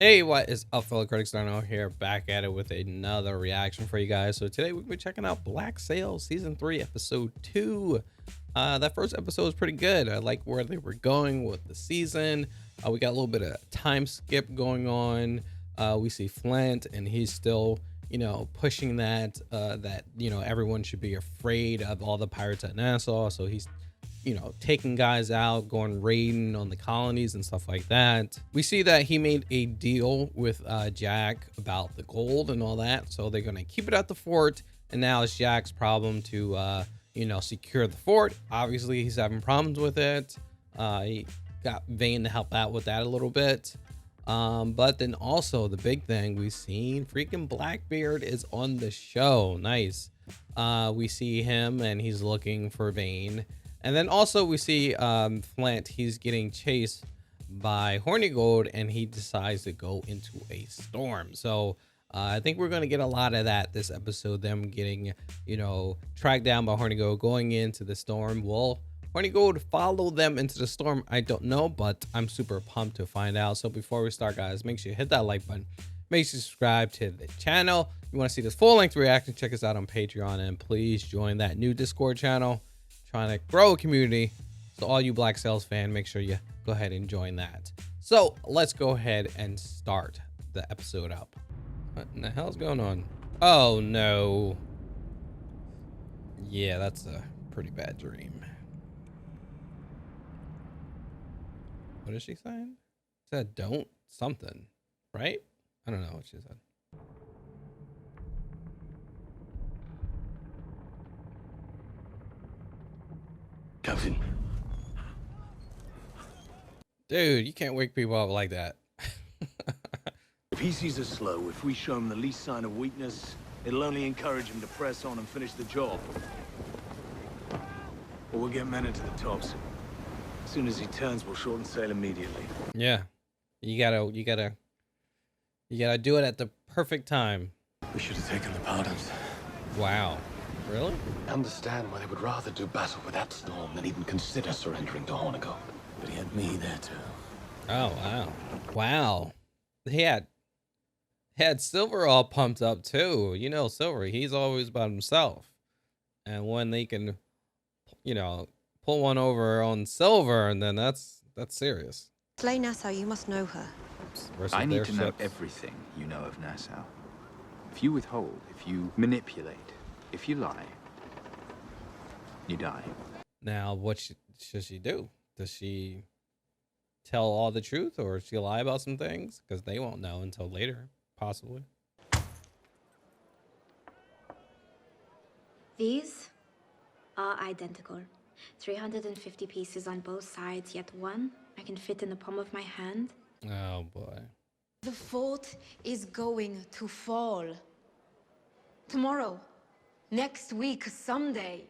Hey, what is up, fellow critics? Darno here, back at it with another reaction for you guys. So today we'll be checking out Black Sail Season 3, Episode 2. That first episode was pretty good. I like where they were going with the season. We got a little bit of time skip going on. We see Flint, and he's still, pushing that, everyone should be afraid of all the pirates at Nassau. So he's taking guys out, going raiding on the colonies and stuff like that. We see that he made a deal with Jack about the gold and all that. So they're going to keep it at the fort. And now it's Jack's problem to, secure the fort. Obviously, he's having problems with it. He got Vane to help out with that a little bit. But then also the big thing we've seen, freaking Blackbeard is on the show. Nice. We see him and he's looking for Vane. And then also we see Flint, he's getting chased by Hornigold and he decides to go into a storm. So I think we're going to get a lot of that this episode, them getting, tracked down by Hornigold, going into the storm. Will Hornigold follow them into the storm? I don't know, but I'm super pumped to find out. So before we start, guys, make sure you hit that like button. Make sure you subscribe to the channel. If you want to see this full-length reaction, check us out on Patreon, and please join that new Discord channel. Trying to grow a community, so all you Black Sails fan, make sure you go ahead and join that. So let's go ahead and start the episode up. What in the hell's going on? Oh no. Yeah, that's a pretty bad dream. What is she saying? She said don't something, right? I don't know what she said. Captain. Dude, you can't wake people up like that. If he sees us slow, if we show him the least sign of weakness, it'll only encourage him to press on and finish the job. Or we'll get men into the tops. As soon as he turns, we'll shorten sail immediately. Yeah. You gotta do it at the perfect time. We should have taken the pardons. Wow. Really? I understand why they would rather do battle with that storm than even consider surrendering to Hornigold. But he had me there too. Oh wow. Wow. He had Silver all pumped up too. You know, Silver, he's always about himself. And when they can, pull one over on Silver, and then that's serious. Slay Nassau, you must know her. I need to know everything you know of Nassau. If you withhold, if you manipulate, if you lie, you die. Now, what should she do? Does she tell all the truth, or she lie about some things? Because they won't know until later, possibly. These are identical. 350 pieces on both sides, yet one I can fit in the palm of my hand. Oh boy. The fort is going to fall. Tomorrow. Next week, someday.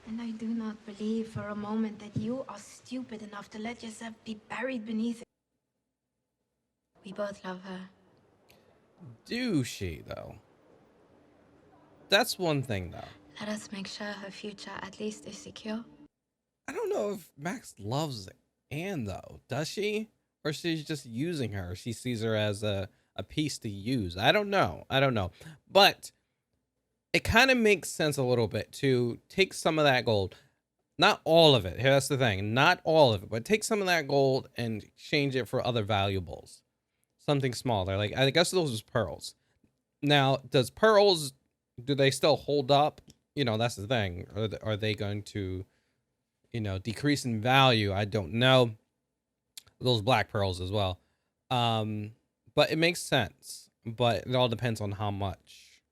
And I do not believe for a moment that you are stupid enough to let yourself be buried beneath it. We both love her. Do she, though? That's one thing, though. Let us make sure her future at least is secure. I don't know if Max loves Anne, though. Does she? Or she's just using her. She sees her as a piece to use. I don't know. But it kind of makes sense a little bit to take some of that gold. Not all of it. Here, that's the thing. Not all of it. But take some of that gold and exchange it for other valuables. Something smaller. Like, I guess those are pearls. Now, does pearls, do they still hold up? That's the thing. Are they going to, decrease in value? I don't know. Those black pearls as well. But it makes sense. But it all depends on how much,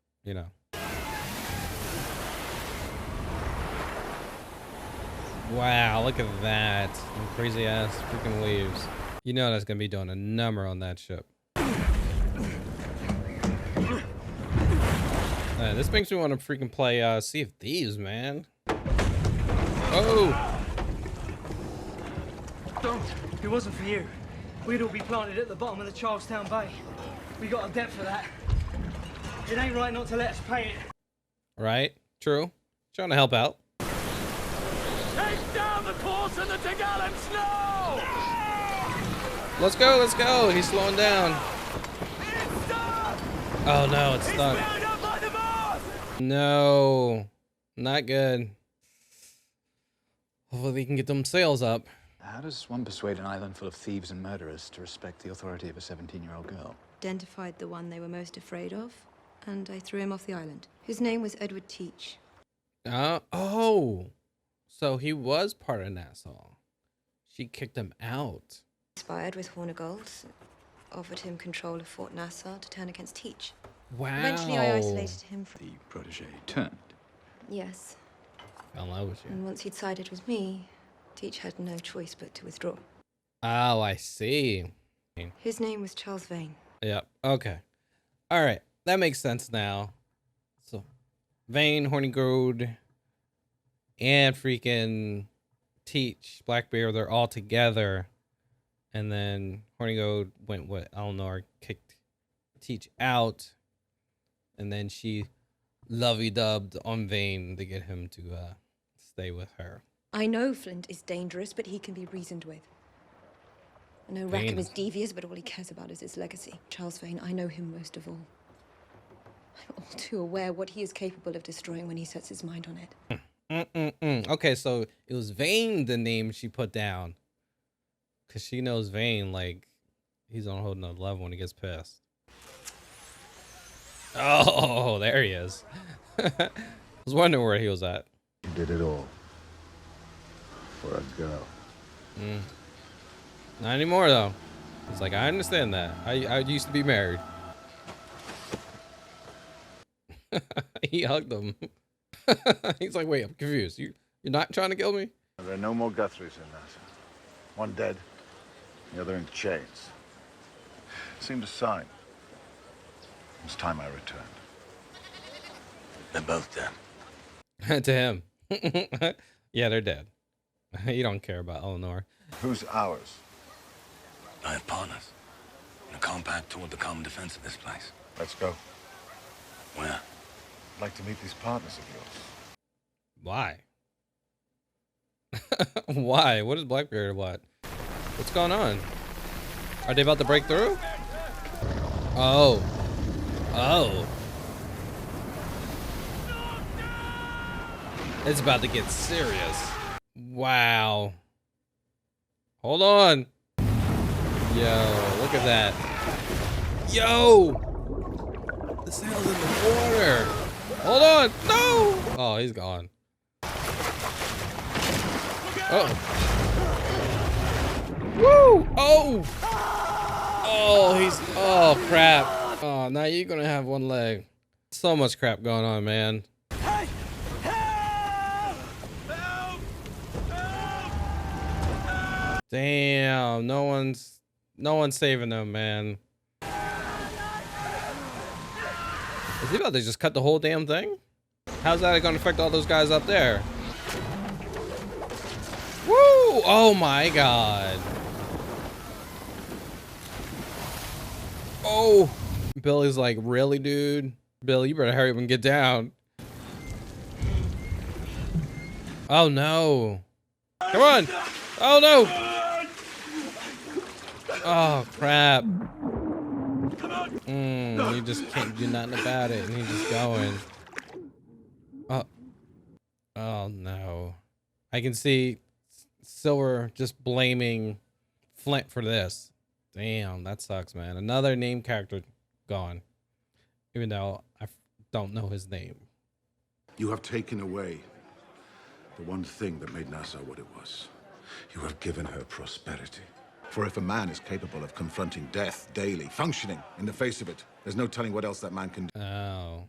Wow, look at that. Some crazy ass freaking waves. You know that's gonna be doing a number on that ship. This makes me want to freaking play Sea of Thieves, man. Oh! Don't. It wasn't for you. We'd all be planted at the bottom of the Charlestown Bay. We got a debt for that. It ain't right not to let us pay it. Right? True. Trying to help out. Take down the course in the Tagallant snow! Let's go, let's go. He's slowing down. Oh no, it's stuck. No, not good. Hopefully we can get them sails up. How does one persuade an island full of thieves and murderers to respect the authority of a 17-year-old girl? Identified the one they were most afraid of, and I threw him off the island. His name was Edward Teach. Oh, so he was part of Nassau. She kicked him out. Inspired with Hornigold, offered him control of Fort Nassau to turn against Teach. Wow. Eventually, I isolated him from... The protege turned. Yes. Fell in love with you. And once he'd sided with me, Teach had no choice but to withdraw. Oh, I see. His name was Charles Vane. Yep. Okay. All right. That makes sense now. So, Vane, Hornigold, and freaking Teach, Blackbeard, they're all together. And then Hornigold went with Eleanor, kicked Teach out. And then she lovey-dubbed on Vane to get him to stay with her. I know Flint is dangerous, but he can be reasoned with. I know Rackham is devious, but all he cares about is his legacy. Charles Vane, I know him most of all. I'm all too aware what he is capable of destroying when he sets his mind on it. Okay, so it was Vane, the name she put down. Because she knows Vane, like, he's on a whole nother level when he gets pissed. Oh, there he is. I was wondering where he was at. You did it all. For a girl. Not anymore, though. It's like, I understand that. I used to be married. He hugged him. He's like, wait, I'm confused. You're not trying to kill me? There are no more Guthries in Nassau. One dead, the other in chains. It seemed a sign. It was time I returned. They're both dead. To him. Yeah, they're dead. You don't care about Eleanor. Who's ours? I have partners in a compact toward the common defense of this place. Let's go. Where? I'd like to meet these partners of yours. Why? Why? What is Blackbeard? What? What's going on? Are they about to break through? Oh. Oh. It's about to get serious. Wow. Hold on. Yo, look at that. Yo! The sail's in the water. Hold on. No! Oh, he's gone. Oh. Woo! Oh! Oh, he's... Oh, crap. Oh, now you're gonna have one leg. So much crap going on, man. Hey! Help! Help! Help! Damn, no one's saving them, man. Is he about to just cut the whole damn thing? How's that gonna affect all those guys up there? Woo! Oh my god. Oh, Billy's like, really, dude? Billy, you better hurry up and get down. Oh no. Come on. Oh no. Oh crap. You just can't do nothing about it, and he's just going. Oh no. I can see Silver just blaming Flint for this. Damn, that sucks, man. Another name character gone. Even though I don't know his name. You have taken away the one thing that made Nassau what it was. You have given her prosperity. For if a man is capable of confronting death daily, functioning in the face of it, there's no telling what else that man can do. Oh.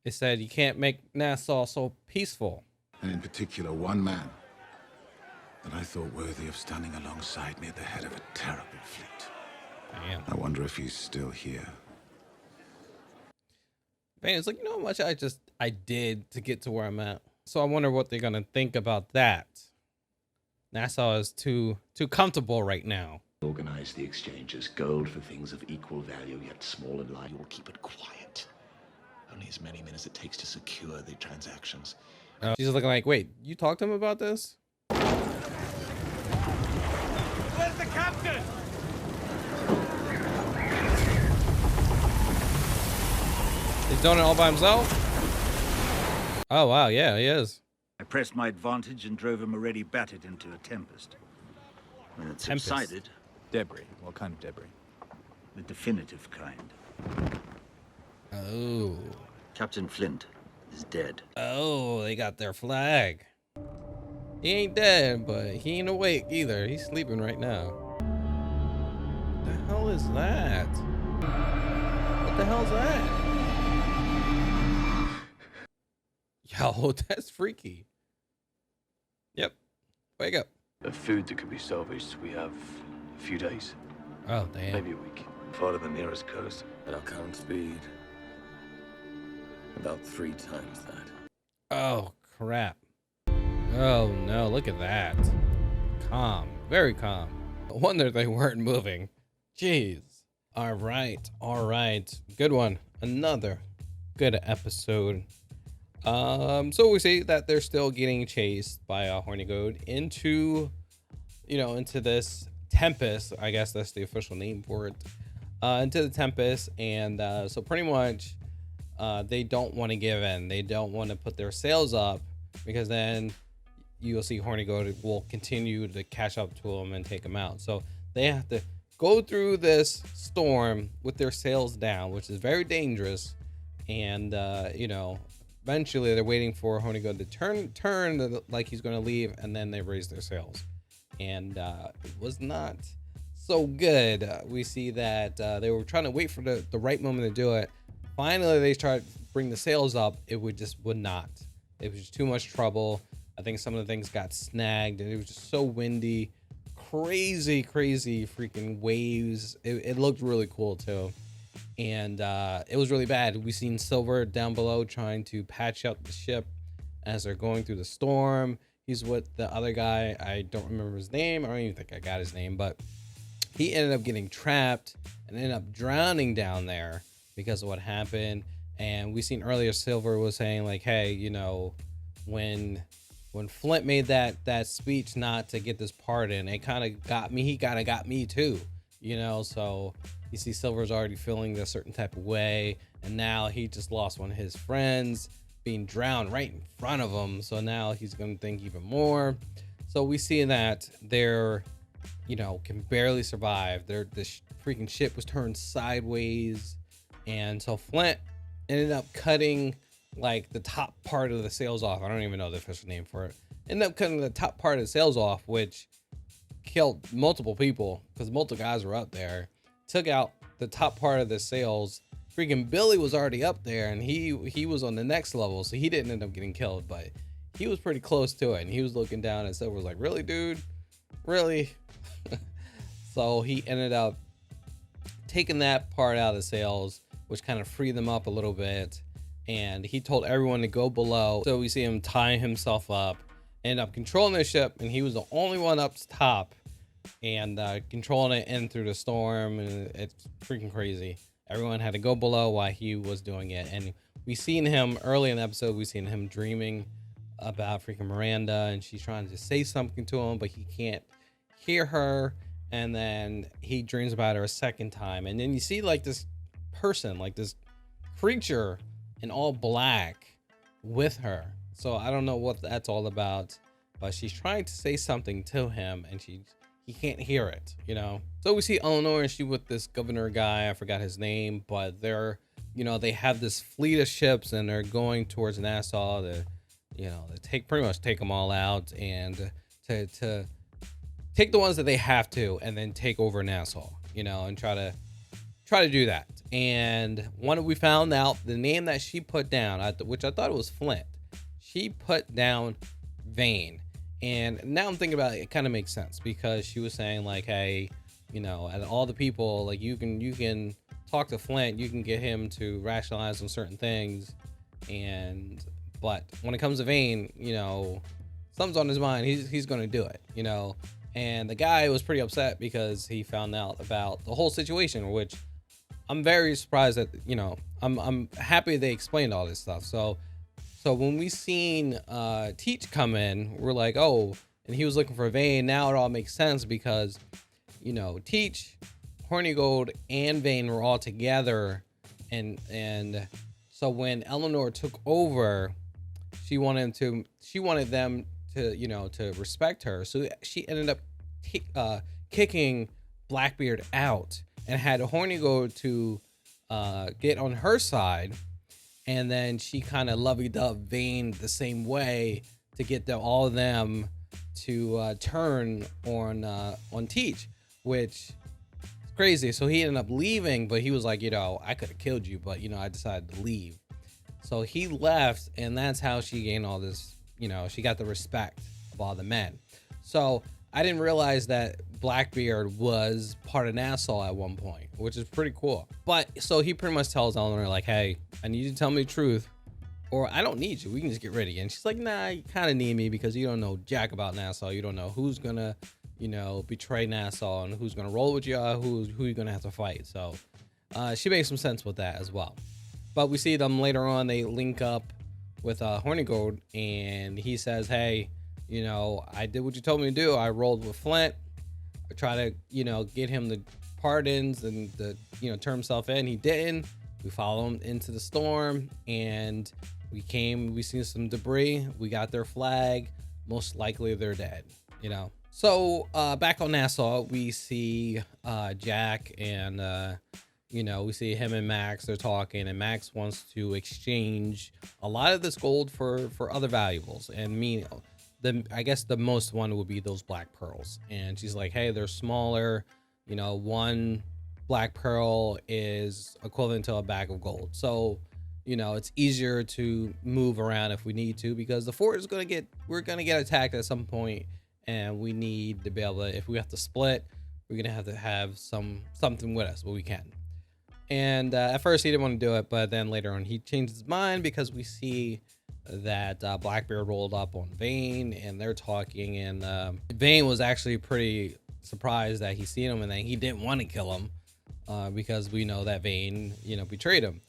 It said you can't make Nassau so peaceful. And in particular, one man that I thought worthy of standing alongside me at the head of a terrible fleet. Damn. I wonder if he's still here. Man, it's like, you know how much I did to get to where I'm at. So I wonder what they're gonna think about that. Nassau is too comfortable right now. Organize the exchanges. Gold for things of equal value, yet small in line. You will keep it quiet. Only as many men as it takes to secure the transactions. She's looking like, wait, you talked to him about this? Where's the captain? He's doing it all by himself? Oh, wow. Yeah, he is. I pressed my advantage and drove him already battered into a tempest. When it subsided... Debris. What kind of debris? The definitive kind. Oh. Captain Flint is dead. Oh, they got their flag. He ain't dead, but he ain't awake either. He's sleeping right now. What the hell is that? What the hell's that? Yo, that's freaky. Yep. Wake up. The food that could be salvaged, we have a few days. Oh, damn. Maybe a week. Part of the nearest coast. At our current speed, about 3 times that. Oh, crap. Oh, no. Look at that. Calm. Very calm. No wonder they weren't moving. Jeez. All right. All right. Good one. Another good episode. So we see that they're still getting chased by Hornigold into this tempest. I guess that's the official name for it. Into the tempest, and so pretty much they don't want to give in. They don't want to put their sails up, because then you'll see Hornigold will continue to catch up to them and take them out. So they have to go through this storm with their sails down, which is very dangerous. And eventually they're waiting for Hornigold to turn like he's going to leave, and then they raise their sails. And it was not so good. We see that they were trying to wait for the right moment to do it. Finally, they tried to bring the sails up. It would not. It was just too much trouble. I think some of the things got snagged, and it was just so windy. Crazy freaking waves. It looked really cool too. And it was really bad. We seen Silver down below trying to patch out the ship as they're going through the storm. He's with the other guy. I don't remember his name. I don't even think I got his name, but he ended up getting trapped and ended up drowning down there because of what happened. And we seen earlier Silver was saying like, hey, when Flint made that speech not to get this part in, it kind of got me. He kind of got me too, so you see Silver's already feeling a certain type of way, and now he just lost one of his friends being drowned right in front of him. So now he's going to think even more. So we see that they're, can barely survive. The freaking ship was turned sideways. And so Flint ended up cutting like the top part of the sails off. I don't even know the official name for it. Ended up cutting the top part of the sails off, which killed multiple people because multiple guys were up there. Took out the top part of the sails. Freaking Billy was already up there, and he was on the next level, so he didn't end up getting killed, but he was pretty close to it. And he was looking down, and Silver was like, really, dude? Really? So he ended up taking that part out of the sails, which kind of freed them up a little bit. And he told everyone to go below. So we see him tie himself up, end up controlling the ship, and he was the only one up top and controlling it in through the storm. And it's freaking crazy. Everyone had to go below while he was doing it. And we seen him early in the episode. We seen him dreaming about freaking Miranda, and she's trying to say something to him, but he can't hear her. And then he dreams about her a second time. And then you see like this person, like this creature in all black with her. So I don't know what that's all about, but she's trying to say something to him, and he can't hear it, So we see Eleanor, and she with this governor guy, I forgot his name, but they're, they have this fleet of ships, and they're going towards Nassau to, pretty much take them all out, and to take the ones that they have to, and then take over Nassau, and try to do that. And one, we found out the name that she put down, which I thought it was Flint. She put down Vane. And now I'm thinking about it, it kind of makes sense, because she was saying like, hey, and all the people, like you can talk to Flint, you can get him to rationalize on certain things. But when it comes to Vane, something's on his mind. He's going to do it, and the guy was pretty upset because he found out about the whole situation, which I'm very surprised that, I'm happy they explained all this stuff. So when we seen Teach come in, we're like, oh, and he was looking for Vane. Now it all makes sense because, Teach, Hornigold, and Vane were all together, and So when Eleanor took over, she wanted them to, you know, to respect her. So she ended up kicking Blackbeard out and had Hornigold to get on her side. And then she kind of lovey-doved Vane the same way to get all of them to turn on Teach, which is crazy. So he ended up leaving, but he was like, you know, I could have killed you, but, you know, I decided to leave. So he left, and that's how she gained all this, you know, she got the respect of all the men. So I didn't realize that Blackbeard was part of Nassau at one point, which is pretty cool. But so he pretty much tells Eleanor, like, hey, I need you to tell me the truth, or I don't need you. We can just get rid of you. And she's like, nah, you kind of need me because you don't know jack about Nassau. You don't know who's going to, you know, betray Nassau and who's going to roll with you, who you're going to have to fight. So she makes some sense with that as well. But we see them later on. They link up with Hornigold, and he says, hey, you know, I did what you told me to do. I rolled with Flint. I tried to, you know, get him the pardons and the, you know, turn himself in. He didn't. We follow him into the storm, and we seen some debris. We got their flag. Most likely they're dead, you know. So back on Nassau, we see Jack and, you know, we see him and Max. They're talking, and Max wants to exchange a lot of this gold for other valuables. And I guess the most one would be those black pearls. And she's like, hey, they're smaller. You know, one black pearl is equivalent to a bag of gold. So, you know, it's easier to move around if we need to, because the fort is we're going to get attacked at some point, and we need to be able to, if we have to split, we're going to have something with us, but we can. And at first he didn't want to do it, but then later on he changed his mind, because we see that Blackbeard rolled up on Vane, and they're talking, and Vane was actually pretty surprised that he seen him, and then he didn't want to kill him because we know that Vane, you know, betrayed him.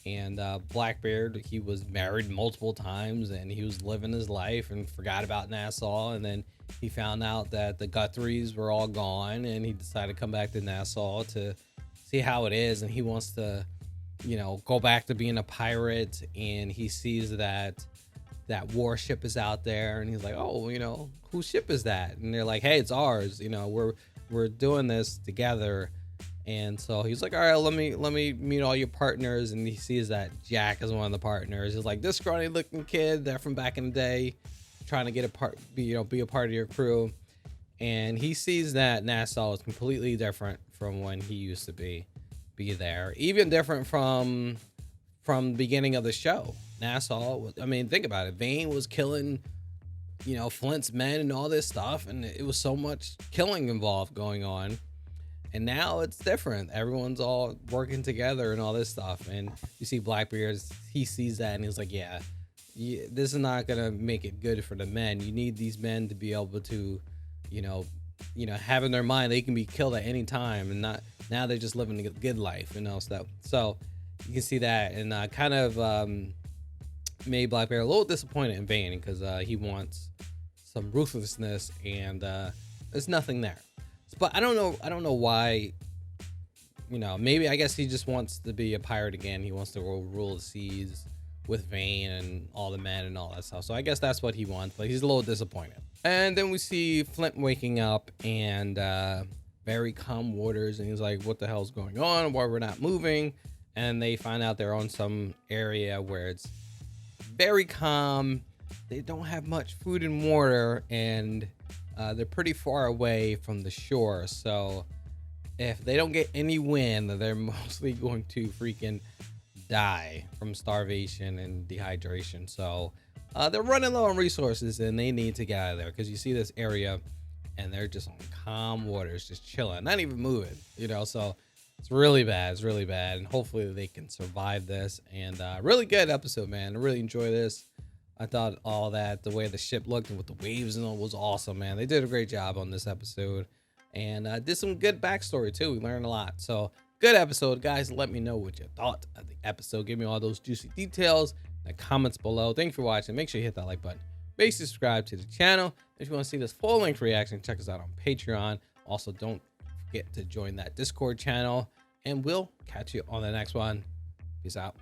And Blackbeard, he was married multiple times, and he was living his life and forgot about Nassau. And then he found out that the Guthries were all gone, and he decided to come back to Nassau to see how it is. And he wants to, you know, go back to being a pirate. And he sees that warship is out there, and he's like, oh, you know, whose ship is that? And they're like, hey, it's ours. You know, we're doing this together. And so he's like, all right, let me meet all your partners. And he sees that Jack is one of the partners. He's like, this scrawny looking kid there from back in the day, trying to get be a part of your crew. And he sees that Nassau is completely different from when he used to be there. Even different from the beginning of the show. Nassau was, I mean, think about it. Vane was killing, you know, Flint's men and all this stuff, and it was so much killing involved going on. And now it's different. Everyone's all working together and all this stuff. And you see Blackbeard, he sees that, and he's like, yeah, this is not going to make it good for the men. You need these men to be able to, you know, have in their mind they can be killed at any time, and not now they're just living a good life, you know, stuff. So you can see that, and kind of made Blackbeard a little disappointed in Vane, because he wants some ruthlessness, and there's nothing there. But I don't know why, you know, maybe I guess he just wants to be a pirate again. He wants to rule the seas with Vane and all the men and all that stuff. So I guess that's what he wants, but he's a little disappointed. And then we see Flint waking up, and very calm waters, and he's like, what the hell's going on? Why we're not moving? And they find out they're on some area where it's very calm. They don't have much food and water, and they're pretty far away from the shore. So if they don't get any wind, they're mostly going to freaking die from starvation and dehydration. So they're running low on resources, and they need to get out of there, because you see this area and they're just on calm waters, just chilling, not even moving, you know. So it's really bad. It's really bad. And hopefully they can survive this. And really good episode, man. I really enjoy this. I thought all that, the way the ship looked and with the waves and all, was awesome, man. They did a great job on this episode, and did some good backstory too. We learned a lot. So good episode, guys. Let me know what you thought of the episode. Give me all those juicy details in the comments below. Thank you for watching. Make sure you hit that like button. Make sure you subscribe to the channel. If you want to see this full length reaction, check us out on Patreon. Also, don't forget to join that Discord channel, and we'll catch you on the next one. Peace out.